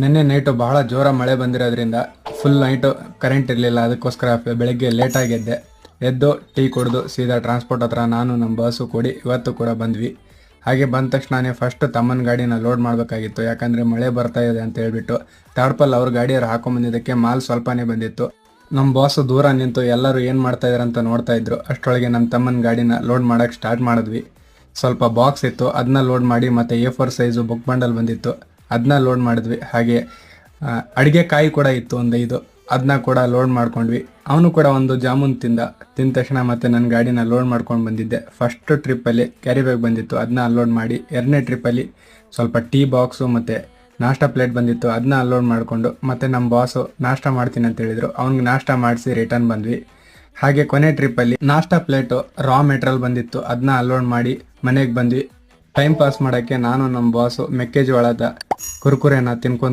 ನಿನ್ನೆ ನೈಟು ಬಹಳ ಜೋರ ಮಳೆ ಬಂದಿರೋದ್ರಿಂದ ಫುಲ್ ನೈಟು ಕರೆಂಟ್ ಇರಲಿಲ್ಲ. ಅದಕ್ಕೋಸ್ಕರ ಬೆಳಗ್ಗೆ ಲೇಟಾಗಿ ಎದ್ದು ಟೀ ಕುಡಿದು ಸೀದಾ ಟ್ರಾನ್ಸ್ಪೋರ್ಟ್ ಹತ್ರ ನಾನು ನಮ್ಮ ಬಾಸು ಕೂಡಿ ಇವತ್ತು ಕೂಡ ಬಂದ್ವಿ. ಹಾಗೆ ಬಂದ ತಕ್ಷಣನೇ ಫಸ್ಟ್ ತಮ್ಮನ ಗಾಡಿನ ಲೋಡ್ ಮಾಡಬೇಕಾಗಿತ್ತು. ಯಾಕಂದರೆ ಮಳೆ ಬರ್ತಾ ಇದೆ ಅಂತ ಹೇಳ್ಬಿಟ್ಟು ತಾಡ್ಪಲ್ ಅವ್ರ ಗಾಡಿಯವ್ರು ಹಾಕೊಂಬಂದಿದ್ದಕ್ಕೆ ಮಾಲ್ ಸ್ವಲ್ಪನೇ ಬಂದಿತ್ತು. ನಮ್ಮ ಬಾಸು ದೂರ ನಿಂತು ಎಲ್ಲರೂ ಏನು ಮಾಡ್ತಾ ಇದ್ದಾರೆ ಅಂತ ನೋಡ್ತಾ ಇದ್ರು. ಅಷ್ಟರೊಳಗೆ ನಮ್ಮ ತಮ್ಮನ ಗಾಡಿನ ಲೋಡ್ ಮಾಡೋಕ್ಕೆ ಸ್ಟಾರ್ಟ್ ಮಾಡಿದ್ವಿ. ಸ್ವಲ್ಪ ಬಾಕ್ಸ್ ಇತ್ತು, ಅದನ್ನ ಲೋಡ್ ಮಾಡಿ, ಮತ್ತು A4 ಸೈಜು ಬುಕ್ ಬಂಡಲ್ ಬಂದಿತ್ತು, ಅದನ್ನ ಲೋಡ್ ಮಾಡಿದ್ವಿ. ಹಾಗೆ ಅಡುಗೆ ಕಾಯಿ ಕೂಡ ಇತ್ತು ಒಂದು 5, ಅದನ್ನ ಕೂಡ ಲೋಡ್ ಮಾಡ್ಕೊಂಡ್ವಿ. ಅವನು ಕೂಡ ಒಂದು ಜಾಮೂನ್ ತಿಂದ ತಕ್ಷಣ ಮತ್ತೆ ನನ್ನ ಗಾಡಿನ ಲೋಡ್ ಮಾಡ್ಕೊಂಡು ಬಂದಿದ್ದೆ. ಫಸ್ಟ್ ಟ್ರಿಪ್ಪಲ್ಲಿ ಕ್ಯಾರಿ ಬ್ಯಾಗ್ ಬಂದಿತ್ತು, ಅದನ್ನ ಅನ್ಲೋಡ್ ಮಾಡಿ, ಎರಡನೇ ಟ್ರಿಪ್ಪಲ್ಲಿ ಸ್ವಲ್ಪ ಟೀ ಬಾಕ್ಸು ಮತ್ತು ನಾಷ್ಟಾ ಪ್ಲೇಟ್ ಬಂದಿತ್ತು, ಅದನ್ನ ಅನ್ಲೋಡ್ ಮಾಡಿಕೊಂಡು, ಮತ್ತು ನಮ್ಮ ಬಾಸು ನಾಷ್ಟ ಮಾಡ್ತೀನಿ ಅಂತ ಹೇಳಿದರು, ಅವ್ನಿಗೆ ನಾಷ್ಟ ಮಾಡಿಸಿ ರಿಟರ್ನ್ ಬಂದ್ವಿ. ಹಾಗೆ ಕೊನೆ ಟ್ರಿಪ್ಪಲ್ಲಿ ನಾಷ್ಟಾ ಪ್ಲೇಟು ರಾ ಮೆಟೀರಿಯಲ್ ಬಂದಿತ್ತು, ಅದನ್ನ ಅನ್ಲೋಡ್ ಮಾಡಿ ಮನೆಗೆ ಬಂದ್ವಿ. ಟೈಮ್ ಪಾಸ್ ಮಾಡೋಕ್ಕೆ ನಾನು ನಮ್ಮ ಬಾಸು ಮೆಕ್ಕೆಜೋಳದ ಕುರ್ಕುರೆನ ತಿನ್ಕೊಂಡು